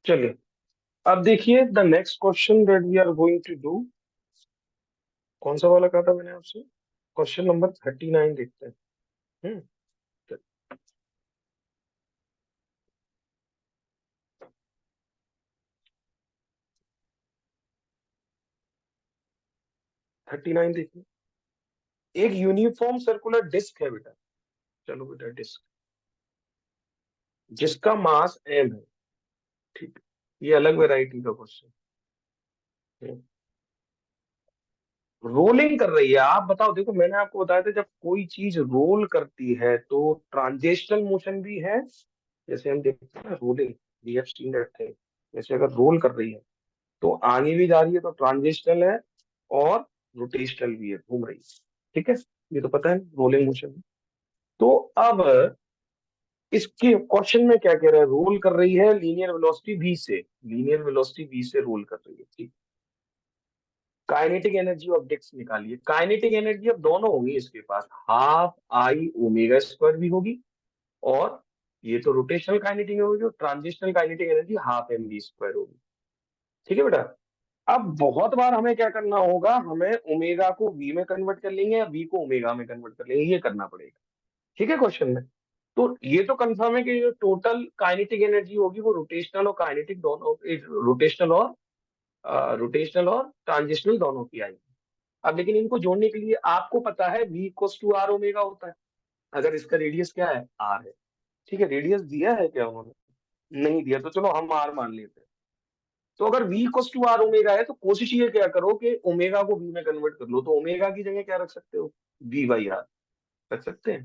चलिए, अब देखिए the next question that we are going to do. कौन सा वाला कहा था मैंने आपसे? क्वेश्चन नंबर 39 देखते हैं। हम्म 39 देखिए। एक यूनिफॉर्म सर्कुलर डिस्क है बेटा। चलो बेटा, डिस्क जिसका मास m है। ठीक है, ये अलग वैरायटी का क्वेश्चन है। रोलिंग कर रही है, आप बताओ। देखो, मैंने आपको बताया था जब कोई चीज रोल करती है तो ट्रांजेशनल मोशन भी है। जैसे हम देखते हैं ना, rolling, we have seen that thing. जैसे अगर रोल कर रही है तो आगे भी जा रही है तो ट्रांजिशनल है, और रोटेशनल भी है, घूम रही है। ठीक है, ये तो पता है रोलिंग मोशन। तो अब इसके क्वेश्चन में क्या कह रहा है? रोल कर रही है लीनियर वेलोसिटी v से। लीनियर वेलोसिटी v से रोल कर रही है, ठीक। काइनेटिक एनर्जी ऑफ डिस्क निकालिए। काइनेटिक एनर्जी अब दोनों होगी इसके पास, हाफ आई ओमेगा स्क्वायर भी होगी, और ये तो रोटेशनल काइनेटिक होगी, और transitional kinetic energy half M V square होगी। ठीक है बेटा। अब बहुत बार हमें क्या करना होगा, हमें ओमेगा को वी में कन्वर्ट कर लेंगे या वी को ओमेगा में कन्वर्ट कर लेंगे, ये करना पड़ेगा। ठीक है क्वेश्चन में। तो ये तो कंफर्म है कि जो टोटल काइनेटिक एनर्जी होगी वो रोटेशनल और काइनेटिक दोनों, रोटेशनल और ट्रांजिशनल दोनों की आएगी। अब लेकिन इनको जोड़ने के लिए आपको पता है v equals to R omega होता है, अगर इसका रेडियस क्या है, आर है। ठीक है, रेडियस दिया है क्या उन्होंने? नहीं दिया, तो चलो हम आर मान लेते हैं। तो अगर v equals to R omega है तो कोशिश ये क्या करो कि ओमेगा को v में कन्वर्ट कर लो। तो ओमेगा की जगह क्या रख सकते हो? v बाई आर रख सकते हैं।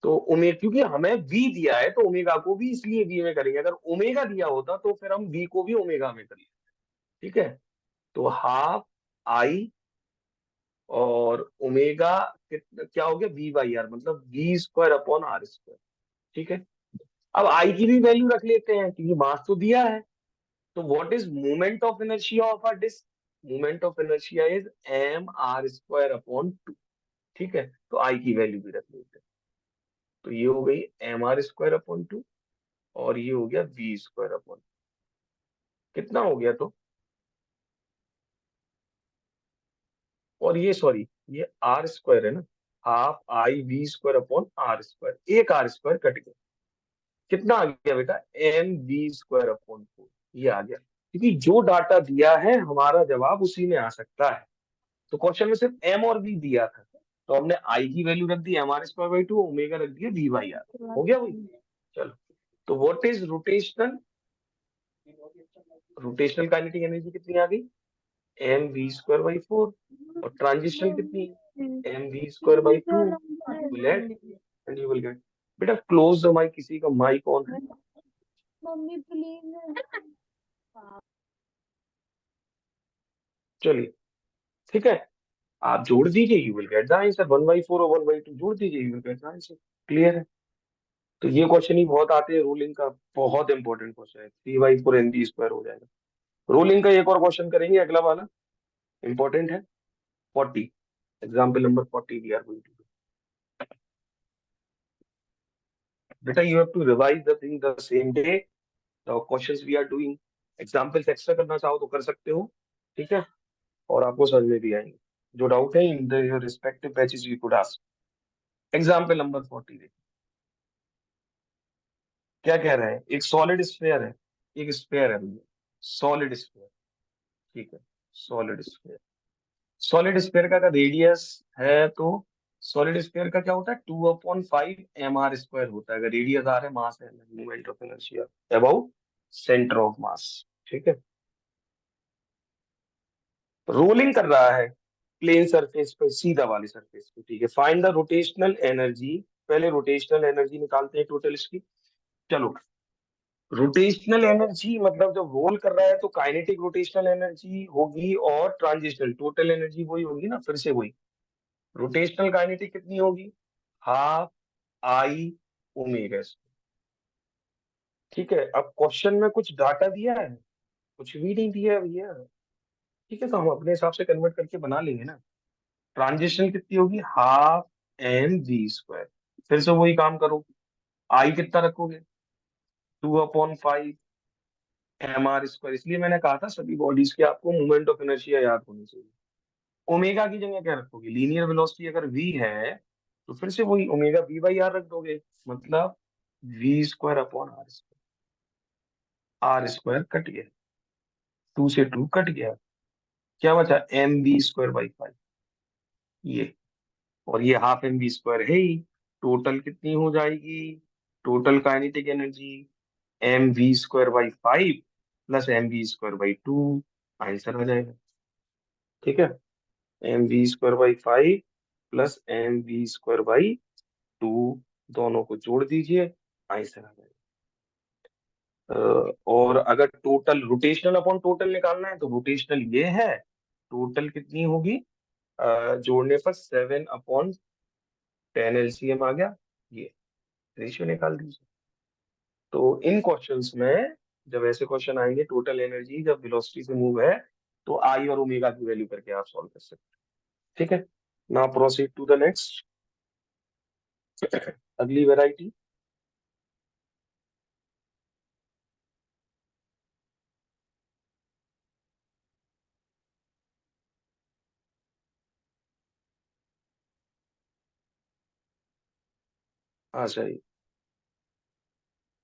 तो ओमेगा, क्योंकि हमें v दिया है तो ओमेगा को भी इसलिए v में करेंगे। अगर ओमेगा दिया होता तो फिर हम v को भी ओमेगा में कर लेते। ठीक है, तो हाफ आई और ओमेगा क्या हो गया, वी बाई आर, मतलब V square upon R square. ठीक है, अब आई की भी वैल्यू रख लेते हैं क्योंकि मास तो दिया है। तो what is moment of inertia of a disc? Moment of inertia is M R square upon two. ठीक है, तो आई की वैल्यू भी रख लेते हैं। तो ये हो गई M R square upon two, और ये हो गया वी स्क्वायर अपॉन, कितना हो गया तो, और ये सॉरी, ये आर स्क्वायर है ना, half I V square upon R square, एक आर स्क्वायर कट गया। कितना आ गया बेटा? M V square upon four, ये आ गया। क्योंकि जो डाटा दिया है हमारा जवाब उसी में आ सकता है। तो क्वेश्चन में सिर्फ एम और वी दिया था, तो हमने आई की वैल्यू रख दी M R square by to, omega रख दिया वी बाई आर, हो गया भाई। चलो, तो what is rotational? Rotational kinetic energy कितनी आ गई? M V square by four. और ट्रांजिशनल कितनी? M V square by two. You will add and you will get. बेटा क्लोज द माइक, किसी का माइक ऑन है? Mummy please. चलिए, ठीक है, आप जोड़ दीजिए, you will get the answer. One by four और वन बाई टू जोड़ दीजिए, you will get the answer. Clear है? तो ये क्वेश्चन ही बहुत आते हैं रूलिंग का, बहुत इंपॉर्टेंट क्वेश्चन है। Three by four N B square हो जाएगा। रूलिंग का एक और क्वेश्चन करेंगे, अगला वाला इंपॉर्टेंट है। 40, example number 40 we are going to. बेटा you have to revise the thing the same day, the questions we are doing. Examples extra करना चाहो तो कर सकते हो। ठीक है, और आपको समझ में भी आएंगे। जो डाउट है in the respective batches you could ask. Example number 40 देखिए, क्या कह रहे हैं? एक सॉलिड स्फीयर है, एक स्फीयर है भैया, सॉलिड स्फीयर। ठीक है, सॉलिड स्फीयर। सॉलिड स्फीयर का रेडियस है तो सॉलिड स्फीयर का क्या होता है, 2/5 एम आर स्क्वायर होता है। अगर रेडियस आर है, मास है, moment of inertia about centre of mass. ठीक है, रोलिंग कर रहा है प्लेन सरफेस पे, सीधा वाली सरफेस पे। ठीक है, फाइंड द रोटेशनल एनर्जी। पहले रोटेशनल एनर्जी निकालते हैं टोटल इसकी। चलो, रोटेशनल एनर्जी मतलब जब रोल कर रहा है तो काइनेटिक रोटेशनल एनर्जी होगी, और ट्रांजिशनल टोटल एनर्जी वही होगी ना, फिर से वही। रोटेशनल काइनेटिक कितनी होगी? Half I omega. ठीक है, अब क्वेश्चन में कुछ डाटा दिया है? कुछ भी नहीं दिया है भैया। ठीक है, तो हम अपने हिसाब से कन्वर्ट करके बना लेंगे ना। ट्रांजिशन कितनी होगी? Half M V square. फिर से वही काम करो, आई कितना रखोगे? 2/5 एम आर स्क्वायर, इसलिए मैंने कहा था सभी बॉडीज के आपको मोमेंट ऑफ इनर्शिया याद होनी चाहिए। ओमेगा की जगह क्या रखोगे, लीनियर वेलोसिटी अगर v है तो फिर से वही ओमेगा v बाई आर रख दोगे, मतलब V square upon R square cut गया, 2 से 2 कट गया, क्या बचा एम वी स्क्वायर बाई 5, ये, और ये हाफ एम वी स्क्वायर है ही। टोटल कितनी हो जाएगी, total kinetic energy M V square by 5 plus M V square by 2, answer आ जाएगा। ठीक है, M V square by 5 plus M V square by 2, दोनों को जोड़ दीजिए, आंसर आ जाएगा। और अगर टोटल रोटेशनल अपॉन टोटल निकालना है तो रोटेशनल ये है, टोटल कितनी होगी, जोड़ने पर 7/10 एलसीएम आ गया, ये रेशियो निकाल दीजिए। तो इन क्वेश्चंस में जब ऐसे क्वेश्चन आएंगे टोटल एनर्जी जब वेलोसिटी से मूव है, तो आई और ओमेगा की वैल्यू करके आप सॉल्व कर सकते हैं। ठीक है, now proceed to the next, अगली वैरायटी। हाँ सही,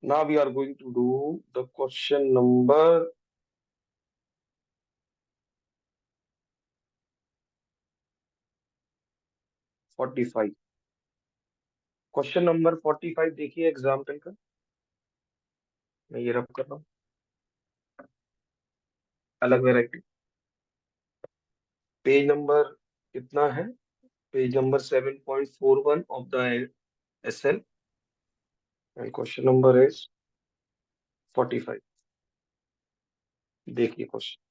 now we are going to do the question number 45। Question number 45 देखिए एग्जाम्पल का, मैं ये रब कर रहा हूँ, अलग वैरायटी, पेज नंबर कितना है, page number 7.41 of the S L, and question number is 45। देखिए क्वेश्चन,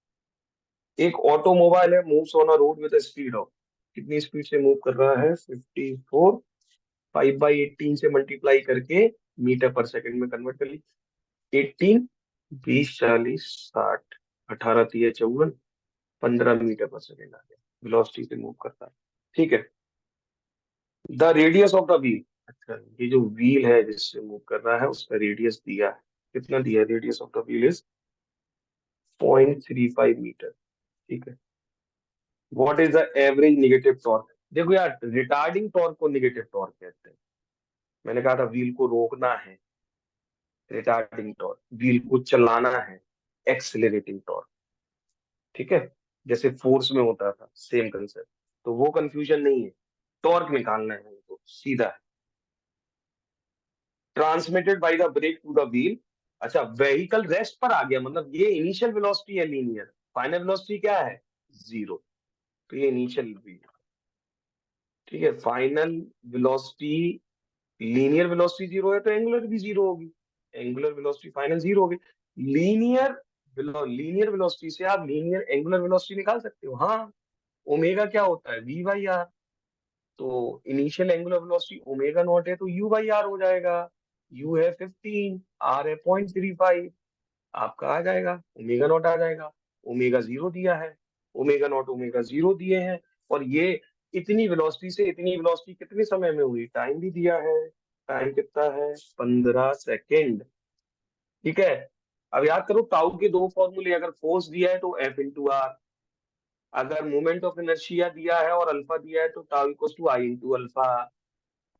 एक ऑटोमोबाइल है, moves on a road with speed of, कितनी स्पीड से मूव कर रहा है, 54, 5/18 से मल्टीप्लाई करके मीटर पर सेकंड में कन्वर्ट कर ली, 18, 20, 40, 60, 18 तिया 54, 15 मीटर पर सेकंड आ गया, वेलोसिटी से मूव करता है। ठीक है, the radius of the wheel, अच्छा ये जो व्हील है जिससे मूव कर रहा है उसका रेडियस दिया है, कितना दिया है, radius of the wheel is 0.35 meter. ठीक है, what is the average negative torque, देखो यार रिटार्डिंग टॉर्क को नेगेटिव टॉर्क कहते हैं, मैंने कहा था व्हील को रोकना है रिटार्डिंग टॉर्क, व्हील को चलाना है एक्सेलरेटिंग टॉर्क। ठीक है, जैसे फोर्स में होता था सेम कंसेप्ट, तो वो कंफ्यूजन नहीं है, टॉर्क निकालना है हमको सीधा है। Transmitted by the brake to the wheel, अच्छा व्हीकल रेस्ट पर आ गया, मतलब ये इनिशियल वेलोसिटी है लीनियर, फाइनल वेलोसिटी क्या है, जीरो, तो ये इनिशियल, ठीक है, final velocity, linear velocity zero है तो एंगुलर भी जीरो होगी, एंगुलर वेलोसिटी फाइनल जीरो होगी, लीनियर लीनियर वेलोसिटी से आप लीनियर एंगुलर वेलोसिटी निकाल सकते हो, हाँ, ओमेगा क्या होता है, वी बाई आर, तो initial angular velocity omega naught है तो यू बाई आर हो जाएगा, यू है 15, आर है 0.35, आपका आ जाएगा ओमेगा नॉट आ जाएगा, ओमेगा जीरो दिया है, ओमेगा नॉट ओमेगा जीरो दिए हैं, और ये इतनी वेलोसिटी से इतनी वेलोसिटी कितने समय में हुई, टाइम भी दिया है, टाइम कितना है, 15 सेकेंड। ठीक है, अब याद करो टाउ के दो फॉर्मूले, अगर फोर्स दिया है तो एफ इंटू आर, अगर मोमेंट ऑफ इनर्शिया दिया है और अल्फा दिया है तो tau equals to I into alpha.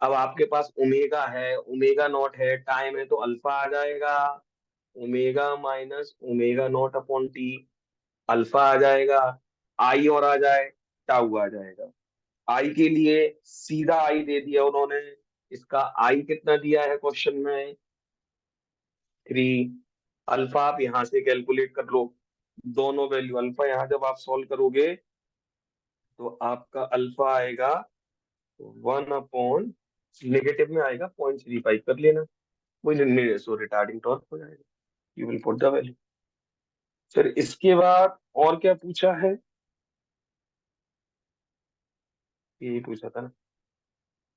अब आपके पास ओमेगा है, ओमेगा नॉट है, टाइम है, तो अल्फा आ जाएगा omega minus omega naught upon T, alpha आ जाएगा, आई और आ जाए टाउ आ जाएगा, आई के लिए सीधा आई दे दिया उन्होंने, इसका आई कितना दिया है क्वेश्चन में, 3, अल्फा आप यहां से कैलकुलेट कर लो, दोनों वैल्यू अल्फा यहां जब आप सॉल्व करोगे तो आपका अल्फा आएगा 1/, नेगेटिव में आएगा 0.35 कर लेना, वही सो रिटार्डिंग टॉर्क हो जाएगा, you will put the value. फिर इसके बाद और क्या पूछा है, यही पूछा था ना,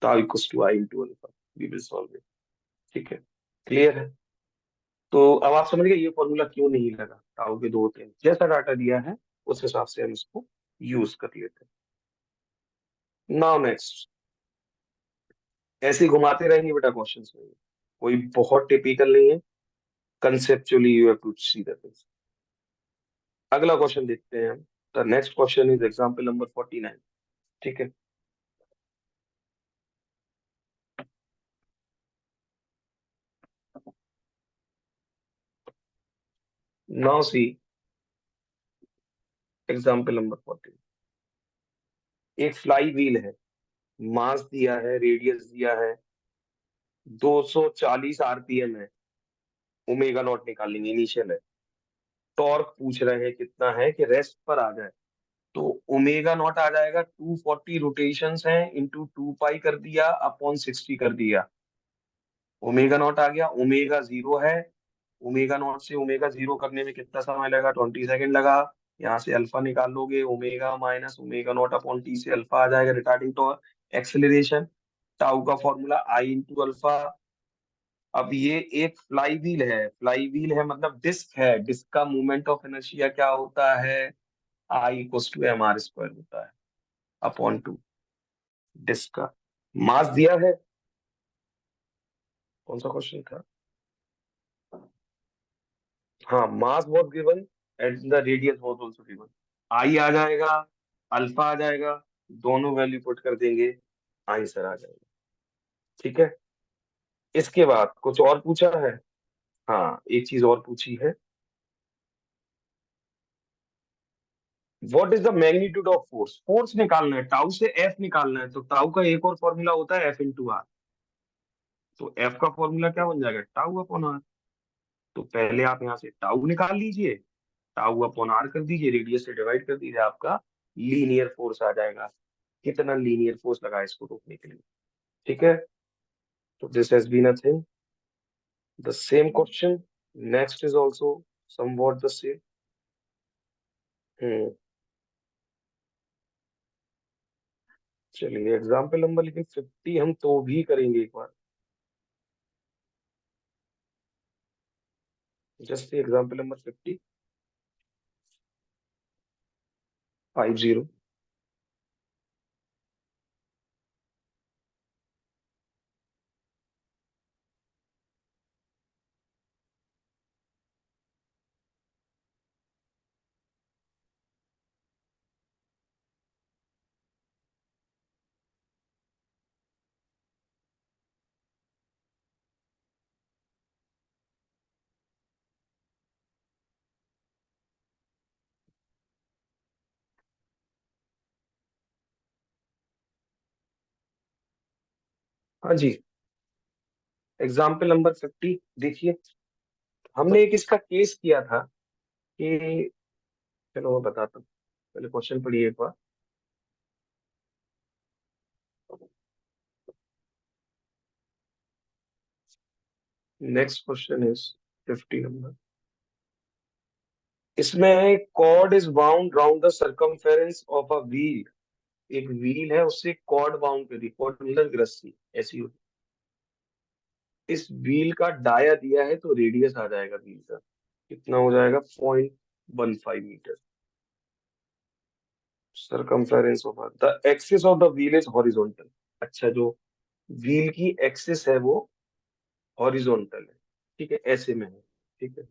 tau equals to I into alpha, we will solve it. ठीक है, क्लियर है, तो अब आप समझ गए ये फॉर्मूला क्यों नहीं लगा, टाउ के दो थे, जैसा डाटा दिया है उस हिसाब से हम इसको यूज कर लेते हैं। नाउ नेक्स्ट, ऐसे ही घुमाते रहेंगे बेटा क्वेश्चंस में, कोई बहुत टिपिकल नहीं है, conceptually you have to see the things. अगला क्वेश्चन देखते हैं हम. The next question is example number 49. ठीक है. Now see example number 14. एक फ्लाई व्हील है, मास दिया है, रेडियस दिया है, 240 आरपीएम है, ओमेगा नॉट निकालेंगे, इनिशियल है. टॉर्क पूछ रहे हैं कितना है कि रेस्ट पर आ जाए. तो ओमेगा नॉट आ जाएगा 240 रोटेशंस हैं इंटू 2 पाई कर दिया अपॉन 60 कर दिया. ओमेगा नॉट आ गया, ओमेगा जीरो है. ओमेगा नॉट से ओमेगा जीरो करने में कितना समय लगा, 20 सेकेंड लगा. यहाँ से अल्फा निकाल लोगे, omega minus omega naught upon T से अल्फा आ जाएगा रिटार्डिंग टॉर्क. एक्सेलरेशन टाउ का फॉर्मूला आई इंटू अल्फा. अब ये एक फ्लाई व्हील है, फ्लाई व्हील है मतलब डिस्क है, डिस्क का मूवमेंट ऑफ इनर्शिया क्या होता है, I equal to M R square होता है अपॉन टू. डिस्क का मास दिया है. कौन सा क्वेश्चन था. हाँ, mass was given and the radius was also given. आई आ जाएगा, अल्फा आ जाएगा, दोनों वैल्यू पुट कर देंगे, आंसर आ जाएगा. ठीक है. इसके बाद कुछ और पूछा है. हाँ, एक चीज और पूछी है. What is the magnitude of force. Force निकालना है, टाउ से एफ निकालना है. तो टाउ का एक और फॉर्मूला होता है एफ इंटू आर. तो एफ का फॉर्मूला क्या बन जाएगा, टाउ अपॉन आर. तो पहले आप यहाँ से टाउ निकाल लीजिए, टाउ अपॉन आर कर दीजिए, रेडियस से डिवाइड कर दीजिए, आपका लीनियर फोर्स आ जाएगा. कितना लीनियर फोर्स लगा इसको रोकने के लिए. ठीक है. तो this has been a thing. The same question next is also somewhat the same. हम्म. चलिए एग्जाम्पल नंबर लेकिन 50 हम तो भी करेंगे एक बार. Just example number 50. 50. हाँ जी. एग्जाम्पल नंबर 50 देखिए. हमने एक इसका केस किया था कि, चलो मैं बताता हूँ, पहले क्वेश्चन पढ़िए एक बार. Next question is 50 number. इसमें cord is bound round the circumference of a wheel. एक व्हील है, उससे कॉर्ड बाउंड कर दी, कॉर्ड मतलब रस्सी ऐसी होती. इस व्हील का डाया दिया है तो रेडियस आ जाएगा व्हील का, कितना हो जाएगा, 0.15 meter. Circumference of the axis of the wheel is horizontal. अच्छा, जो व्हील की एक्सिस है वो हॉरिजॉन्टल है. ठीक है, ऐसे में है. ठीक है.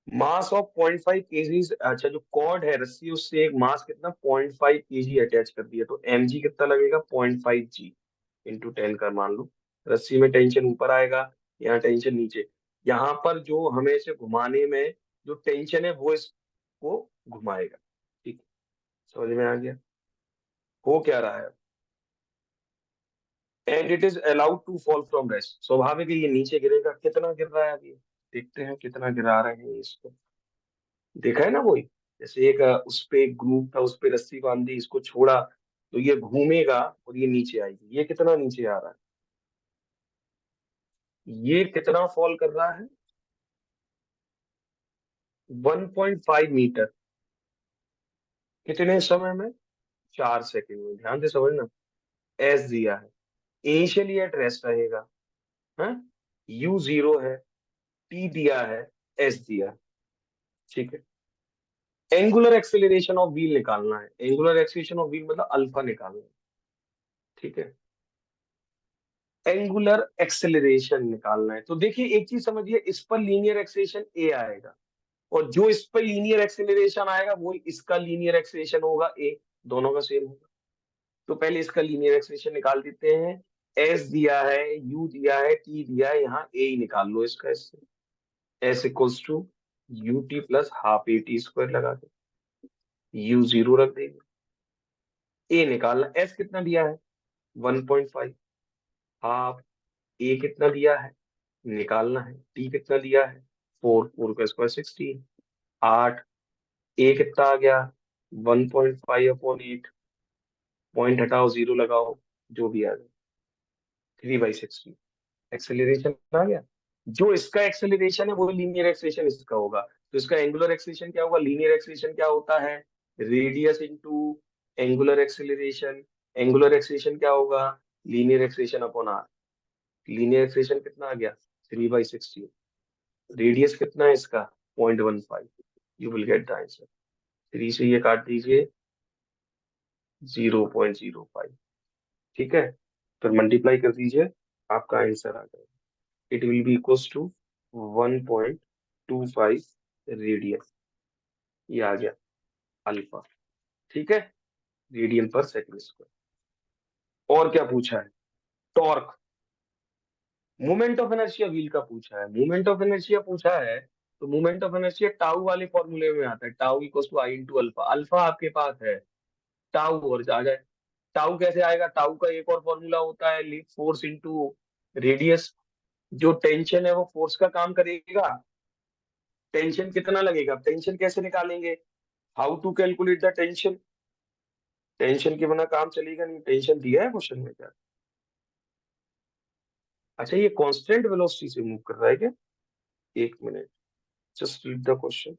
Mass of 0.5 KGs. अच्छा, जो कॉर्ड है, रस्सी, उससे एक मास कितना 0.5 केजी अटैच कर दिया, तो mg कितना लगेगा, 0.5g इंटू 10 का मान लो. रस्सी में टेंशन ऊपर आएगा, यहाँ टेंशन नीचे. यहाँ पर जो हमें इसे घुमाने में जो टेंशन है वो इसको घुमाएगा. ठीक है. समझ में आ गया. हो क्या रहा है. And it is allowed to fall from rest. स्वाभाविक है ये नीचे गिरेगा. कितना गिर रहा है अभी, देखते हैं कितना गिरा रहे हैं इसको. देखा है ना वही, जैसे एक उस पे एक ग्रुप था, उस पे रस्सी बांधी, इसको छोड़ा तो ये घूमेगा और ये नीचे आएगी. ये कितना नीचे आ रहा है, ये कितना फॉल कर रहा है, 1.5 मीटर. कितने समय में, 4 सेकंड में. ध्यान से समझना. एस दिया है, इनिशियली एट रेस्ट रहेगा. हाँ, यू जीरो है, टी दिया है, एस दिया है. ठीक है. एंगुलर एक्सेलरेशन ऑफ व्हील निकालना है. एंगुलर एक्सेलरेशन ऑफ व्हील मतलब अल्फा निकालना है. ठीक है. एंगुलर एक्सेलरेशन निकालना है। तो देखिए एक चीज समझिए, इस पर लीनियर एक्सेलरेशन ए आएगा, और जो इस पर लीनियर एक्सेलरेशन आएगा वो इसका लीनियर एक्सेलरेशन होगा ए, दोनों का सेम होगा। तो पहले इसका लीनियर एक्सेलरेशन निकाल देते हैं। एस दिया है, यू दिया है, टी दिया है, यहाँ ए ही निकाल लो इसका। इससे S equals to U T plus half A T square लगा दे, यू जीरो रख देंगे। ए निकालना, एस कितना दिया है 1.5, हाफ ए कितना दिया है निकालना है, टी कितना दिया है 4, 4 का स्क्वायर 16, 8, ए कितना आ गया 1.5/8, पॉइंट हटाओ जीरो लगाओ, जो भी आ गया 3/16। एक्सेलरेशन आ गया। जो इसका एक्सेलरेशन है वो लीनियर एक्सेलरेशन इसका होगा। तो इसका एंगुलर एक्सेलरेशन क्या होगा, लीनियर एक्सेलरेशन क्या होता है, radius into angular acceleration. Angular acceleration क्या होगा, linear acceleration upon R. Linear acceleration कितना आ गया 3/16, रेडियस कितना है इसका 0.15, you will get the answer. 3 से ये काट दीजिए 0.05, ठीक है, फिर मल्टीप्लाई कर दीजिए, आपका आंसर आ जाएगा। It will be equals to 1.25 radian, ये आ गया अल्फा, ठीक है, रेडियन पर सेकंड स्क्वायर। और क्या पूछा है, torque, moment of inertia wheel का पूछा है। मोमेंट ऑफ इनर्शिया पूछा है, तो मोमेंट ऑफ इनर्शिया टाउ वाले फॉर्मूले में आता है, tau equals to I into alpha. Alpha आपके पास है, टाउ और आ जाए। टाउ कैसे आएगा, टाउ का एक और फॉर्मूला होता है, लीड फोर्स इंटू रेडियस। जो टेंशन है वो फोर्स का काम करेगा, टेंशन कितना लगेगा, टेंशन कैसे निकालेंगे, how to calculate the tension. Tension के बिना काम चलेगा नहीं, टेंशन दिया है क्वेश्चन में क्या। अच्छा ये कांस्टेंट वेलोसिटी से मूव कर रहा है क्या, एक minute, just read the question.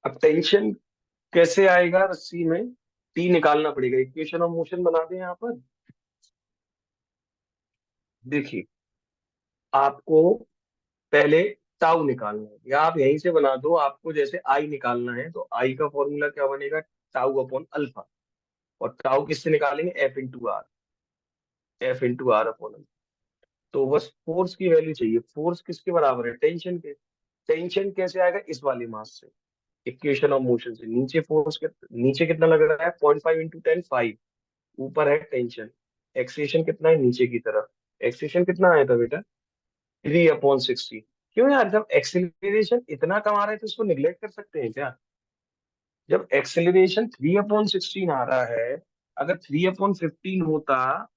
अब टेंशन कैसे आएगा रस्सी में, टी निकालना पड़ेगा, इक्वेशन ऑफ मोशन बना दें यहाँ पर। देखिए आपको पहले टाउ निकालना है, या आप यहीं से बना दो, आपको जैसे आई निकालना है तो आई का फॉर्मूला क्या बनेगा, टाउ अपॉन अल्फा। और टाउ किससे निकालेंगे, F into R, F into R upon. तो बस फोर्स की वैल्यू चाहिए, फोर्स किसके बराबर है, टेंशन के। टेंशन कैसे आएगा, इस वाली मास से, इक्वेशन ऑफ मोशन से। नीचे फोर्स के, नीचे कितना लग रहा है 0.5 इंटू 10 5, ऊपर है टेंशन। एक्सेलेरेशन कितना है नीचे की तरफ, एक्सेलेरेशन कितना आया था बेटा 3/60। क्यों यार, जब एक्सेलरेशन इतना कम आ रहा है तो इसको निग्लेक्ट कर सकते हैं क्या। जब एक्सेलरेशन 3/16 आ रहा है, अगर 3/15 होता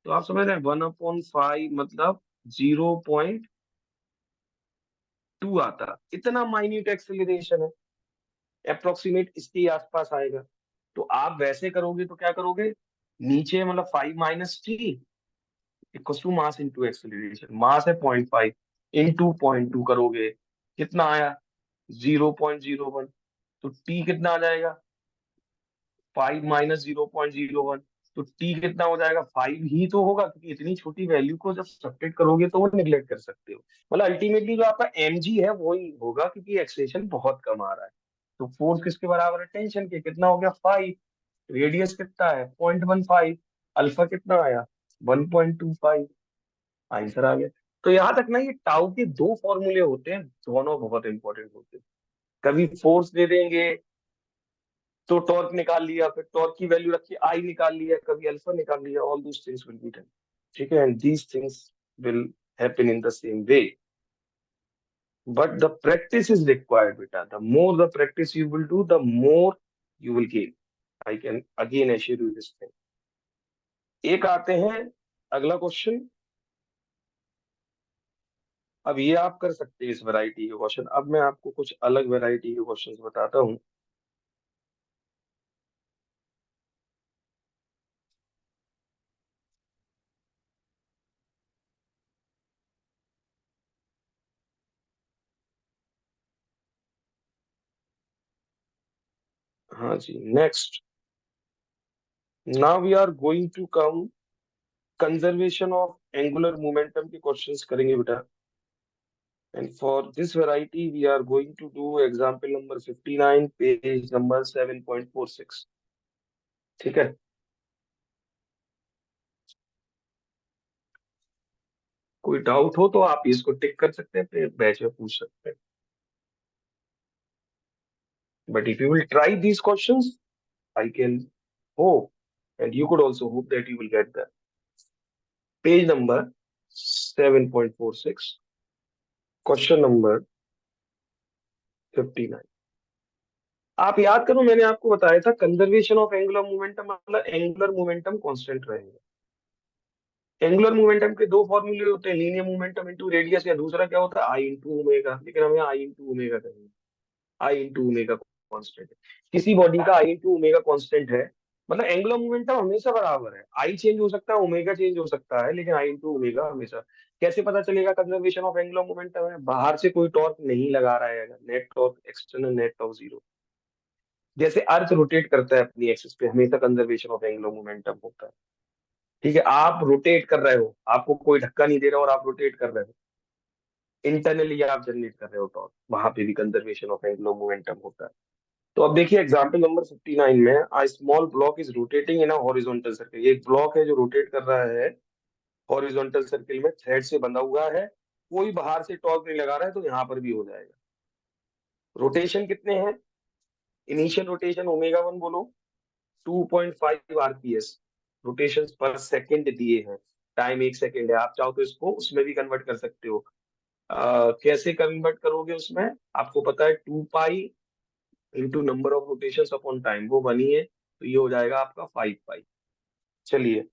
तो आप समझ रहे हैं 1/5 मतलब 0.2 आता। इतना माइन्यूट एक्सेलरेशन है, अप्रोक्सीमेट इसके ही आसपास आएगा। तो आप वैसे करोगे तो क्या करोगे, नीचे मतलब 5 - 3 equal to mass into acceleration. मास है 0.5 इंटू 0.2 करोगे, कितना आया 0.01। तो टी कितना आ जाएगा 5 - 0.01। तो टी कितना हो जाएगा 5 ही तो होगा, क्योंकि इतनी छोटी वैल्यू को जब सब्ट्रैक्ट करोगे तो वो निग्लेक्ट कर सकते हो। मतलब अल्टीमेटली जो आपका एम जी है वही होगा, क्योंकि एक्सेलेरेशन बहुत कम आ रहा है। तो फोर्स किसके बराबर है, टेंशन के, कितना हो गया 5, रेडियस कितना है 0.15, अल्फा कितना आया 1.25, आंसर आ गया। तो यहाँ तक ना ये टाउ के दो फॉर्मूले होते हैं, दोनों बहुत इंपॉर्टेंट होते हैं। कभी फोर्स दे देंगे तो टॉर्क निकाल लिया, फिर टॉर्क की वैल्यू रखी आई निकाल लिया, कभी अल्फा निकाल लिया, all those things will be done, ठीक है, and these things will happen in the same way, but the practice is required बेटा। The more the practice you will do, the more you will gain. I can again assure you this thing. एक आते हैं अगला question. अब ये आप कर सकते हैं इस वैरायटी के क्वेश्चन, अब मैं आपको कुछ अलग वैरायटी के क्वेश्चंस बताता हूँ। हाँ जी, next. Now we are going to come conservation of angular momentum के क्वेश्चंस करेंगे बेटा। And for this variety, we are going to do example number 59, page number 7.46. ठीक है। कोई डाउट हो तो आप इसको टिक कर सकते हैं, फिर बैच में पूछ सकते हैं। But if you will try these questions, I can hope, and you could also hope that you will get that. Page number 7.46, question number 59. आप याद करो, मैंने आपको बताया था कंजर्वेशन ऑफ एंगुलर मोमेंटम मतलब एंगुलर मोमेंटम कांस्टेंट रहेगा। Angular momentum के दो फॉर्मूले होते हैं, लीनियर मोमेंटम इंटू रेडियस, या दूसरा क्या होता है आई इंटू ओमेगा, लेकिन हम यहाँ आई इंटू ओमेगा करेंगे। आई इंटू ओमेगा कॉन्स्टेंट है, किसी बॉडी का आई इंटू ओमेगा कॉन्स्टेंट है, मतलब एंगुलर मोमेंटम हमेशा बराबर है। आई चेंज हो सकता है, ओमेगा चेंज हो सकता है, लेकिन आई इंटू ओमेगा हमेशा। कैसे पता चलेगा कंजर्वेशन ऑफ एंगुलर मोमेंटम है? बाहर से कोई टॉर्क नहीं लगा रहा है, अगर net torque, external net torque zero. जैसे अर्थ रोटेट करता है अपनी एक्सिस पे, हमेशा कंजर्वेशन ऑफ एंगुलर मोमेंटम होता है। ठीक है, आप रोटेट कर रहे हो, आपको कोई धक्का नहीं दे रहा और आप रोटेट कर रहे हो, इंटरनली आप जनरेट कर रहे हो टॉर्क, वहां पे भी कंजर्वेशन ऑफ एंगुलर मोमेंटम होता है। तो अब देखिए एग्जांपल नंबर 59 में, a small block is rotating in a horizontal circle. एक ब्लॉक है जो रोटेट कर रहा है हॉरिजॉन्टल सर्कल में, थ्रेड से बंधा हुआ है, कोई बाहर से टॉर्क नहीं लगा रहा है, तो यहाँ पर भी हो जाएगा। रोटेशन कितने हैं? इनिशियल रोटेशन ओमेगा वन बोलो, 2.5 आरपीएस रोटेशन पर सेकंड दिए हैं। टाइम 1 सेकंड है, आप चाहो तो इसको उसमें भी कन्वर्ट कर सकते हो। कैसे कन्वर्ट करोगे उसमें? आपको पता है 2 pi into number of rotation upon time, वो बनी है, तो ये हो जाएगा आपका 5 पाई। चलिए,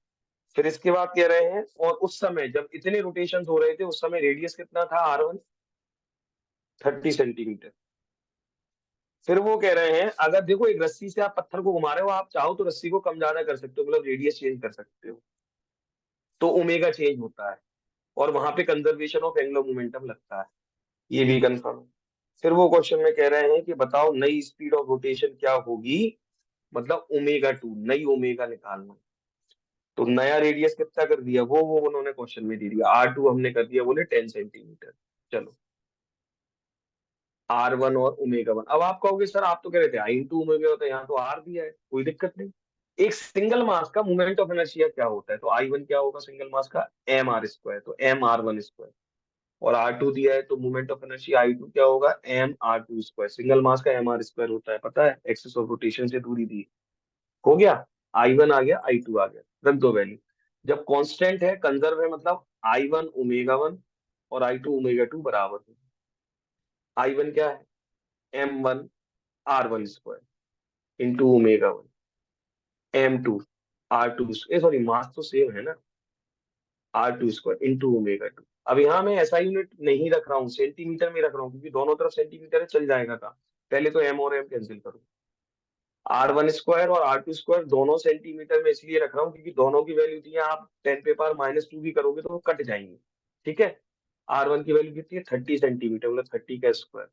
फिर इसके बाद कह रहे हैं, और उस समय जब इतने रोटेशन हो रहे थे, उस समय रेडियस कितना था R1? 30 सेंटीमीटर। फिर वो कह रहे हैं, अगर देखो एक रस्सी से आप पत्थर को घुमा रहे हो, आप चाहो तो रस्सी को कम ज्यादा कर सकते हो, मतलब रेडियस चेंज कर सकते हो, तो ओमेगा चेंज होता है, और वहां पे कंजर्वेशन ऑफ एंगुलर मोमेंटम लगता है। ये भी कंफर्म है। फिर वो क्वेश्चन में कह रहे हैं कि बताओ नई स्पीड ऑफ रोटेशन क्या होगी, मतलब ओमेगा टू, नई ओमेगा निकालना। तो नया रेडियस कितना कर दिया, वो उन्होंने क्वेश्चन में दे दिया, R2 हमने कर दिया बोले 10 सेंटीमीटर। चलो, R1 और ओमेगा वन। अब आप कहोगे सर आप तो कह रहे थे आई इंटू ओमेगा होता है, यहाँ तो आर दिया है, कोई दिक्कत नहीं। एक सिंगल मास का मोमेंट ऑफ इनर्शिया क्या होता है, तो I1 क्या होगा सिंगल मास का? mr², तो mr1²। और R2 दिया है, तो मोमेंट ऑफ इनर्शिया I2 क्या होगा? mr2²। सिंगल मास का mr² होता है, पता है, एक्सिस ऑफ रोटेशन से दूरी दी। हो गया, I1 आ गया, I2 आ गया, रख दो वैल्यू। जब कांस्टेंट है, कंजर्व है, मतलब I1 ओमेगा वन और I2 ओमेगा टू बराबर है। I1 क्या है? m1 r1² into omega one, m2 r2, sorry mass तो सेम है ना, R2² इंटू ओमेगा टू। अब यहाँ मैं ऐसा यूनिट नहीं रख रहा हूँ, सेंटीमीटर में रख रहा हूँ, क्योंकि दोनों तरफ सेंटीमीटर है, चल जाएगा काम। पहले तो m और m कैंसिल करो। R1² और R2² दोनों सेंटीमीटर में इसलिए रख रहा हूँ क्योंकि दोनों की वैल्यू थी, आप 10⁻⁻2 भी करोगे तो वो कट जाएंगे। ठीक है, R1 की वैल्यू कितनी है? 30 सेंटीमीटर, मतलब 30 का स्क्वायर।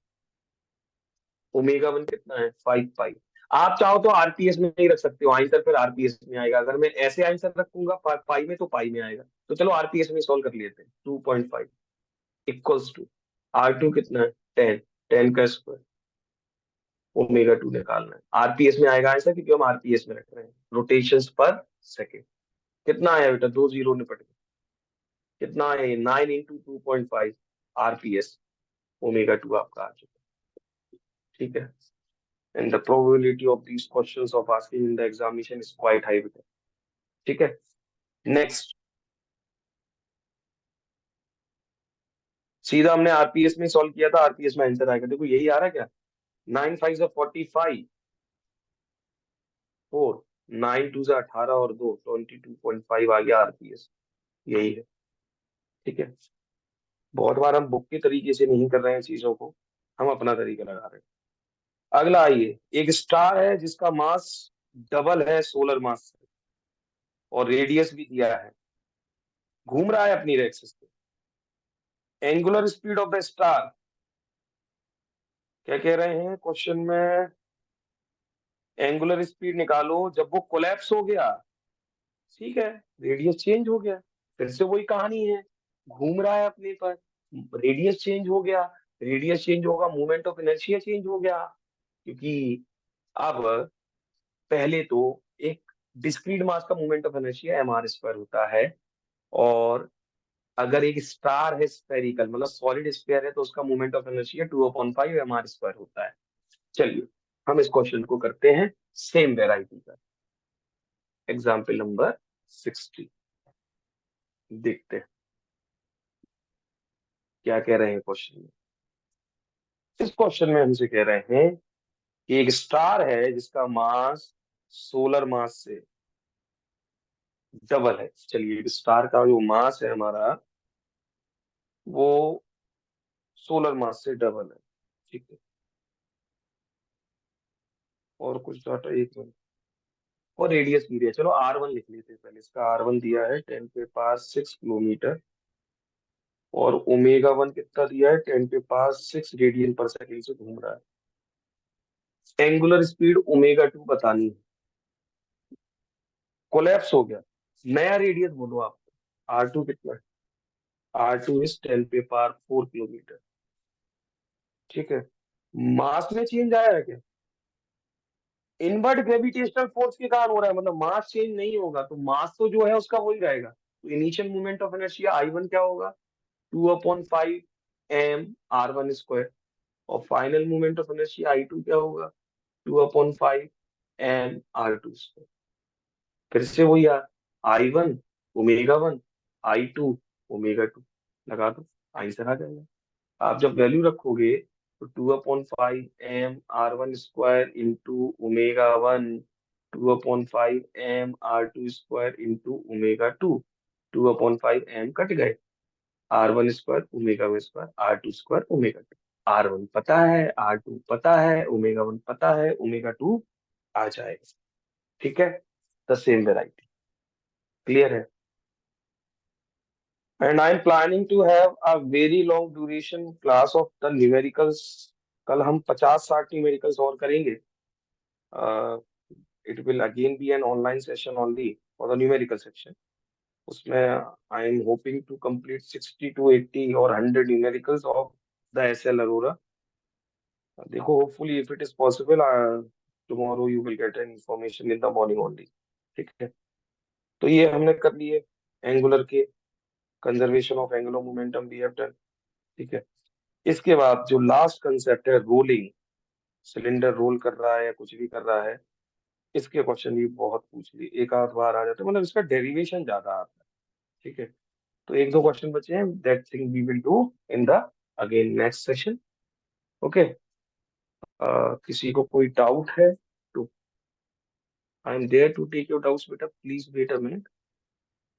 ओमेगा वन कितना है? 5 पाई। आप चाहो तो आरपीएस में नहीं रख सकते हो, आंसर फिर आरपीएस में आएगा। अगर मैं ऐसे आंसर रखूंगा पाई में, तो पाई में आएगा। तो चलो आरपीएस में सॉल्व कर लेते हैं। 2.5 इक्वल्स टू R2 कितना है? 10, 10 का स्क्वायर, ओमेगा टू निकालना है। आरपीएस में आएगा आंसर, क्योंकि हम आरपीएस में रख रहे हैं, रोटेशन पर सेकेंड। कितना आया बेटा? 2 जीरो निपट गए। कितना है? 9 इंटू 2.5 आरपीएस, ओमेगा टू आपका आ चुका है। ठीक है, and the probability of these questions of asking in the examination is quite high बेटा। ठीक है, नेक्स्ट। सीधा हमने आरपीएस में सॉल्व किया था, आरपीएस में आंसर आएगा, देखो यही आ रहा है क्या? 9 5 45 4, 9 2 18 और 2 22.5 आ गया आरपीएस, यही है। ठीक है, बहुत बार हम बुक के तरीके से नहीं कर रहे हैं चीजों को, हम अपना तरीका लगा रहे हैं। अगला आइए, एक स्टार है जिसका मास डबल है सोलर मास से, और रेडियस भी दिया है, घूम रहा है अपनी एक्सिस पे। Angular speed of the star क्या कह रहे हैं क्वेश्चन में? एंगुलर स्पीड निकालो जब वो कोलैप्स हो गया, ठीक है, रेडियस चेंज हो गया, फिर से वही कहानी है, घूम रहा है अपने पर, रेडियस चेंज हो गया, रेडियस चेंज होगा, मूवमेंट ऑफ इनर्शिया चेंज हो गया, क्योंकि अब पहले तो एक डिस्क्रीट मास का मूवमेंट ऑफ इनर्शिया mr² होता है, और अगर एक स्टार है स्फेरिकल मतलब सॉलिड स्फीयर है तो उसका मूवमेंट ऑफ इनर्शिया 2/5 mr² होता है। चलिए हम इस क्वेश्चन को करते हैं सेम वेराइटी का, एग्जाम्पल नंबर 60, देखते हैं क्या कह रहे हैं क्वेश्चन में। इस क्वेश्चन में हमसे कह रहे हैं कि एक स्टार है जिसका मास सोलर मास से डबल है। चलिए एक स्टार का जो मास है हमारा वो सोलर मास से डबल है, ठीक है, और कुछ डाटा एक मिनट, और रेडियस भी दिया, चलो R1 लिख लेते हैं पहले, इसका R1 दिया है 10⁶ किलोमीटर, और ओमेगा 1 कितना दिया है 10⁶ रेडियन पर सेकेंड से घूम रहा है। एंगुलर स्पीड ओमेगा 2 बतानी है, कोलैप्स हो गया, नया रेडियस बोलो आप, R2 कितना है, R2 इज 10⁴ किलोमीटर, ठीक है। मास में चेंज आया है क्या, इनवर्ट ग्रेविटेशनल फोर्स के कारण हो रहा है, मतलब मास चेंज नहीं होगा, तो मास तो जो है उसका वही रहेगा, तो initial movement of inertia I1 क्या होगा, 2/5 m r1², और final movement of inertia I2 क्या होगा, 2/5 m r2²। फिर से वही यार, I1 ओमेगा 1, I2 ओमेगा 2, लगा दो, आंसर आ जाएगा। आप जब वैल्यू रखोगे तो 2/5 m r1² into omega 1, 2/5 m r2² into omega 2, 2/5 m cut गए, R1² omega 1² R2² omega 2, R1 पता है, R2 पता है, ओमेगा 1 पता है, ओमेगा 2 आ जाएगा, ठीक है, द सेम वेराइटी, क्लियर है। And I am planning to have a very long duration class of the numericals, कल हम 50-60 न्यूमेरिकल्स और करेंगे। It will again B an online session only for the numerical section, उसमें I am hoping to complete 60 to 80 और 100 numericals of the SL Arora. देखो hopefully if it is possible tomorrow you will get an information in the morning only, ठीक है। तो ये हमने कर लिए एंगुलर के, conservation of angular momentum we have done, ठीक है। इसके बाद जो लास्ट कंसेप्ट है रोलिंग, सिलेंडर रोल कर रहा है या कुछ भी कर रहा है, इसके क्वेश्चन भी बहुत पूछ लिए, एक आध बार आ जाते हैं, मतलब इसका डेरिवेशन ज्यादा आता है, ठीक है। तो एक दो क्वेश्चन बचे हैं, that thing we will do in the again next session, okay. किसी को कोई डाउट है तो I am there to take your doubts बेटा, प्लीज वेट अ मिनट।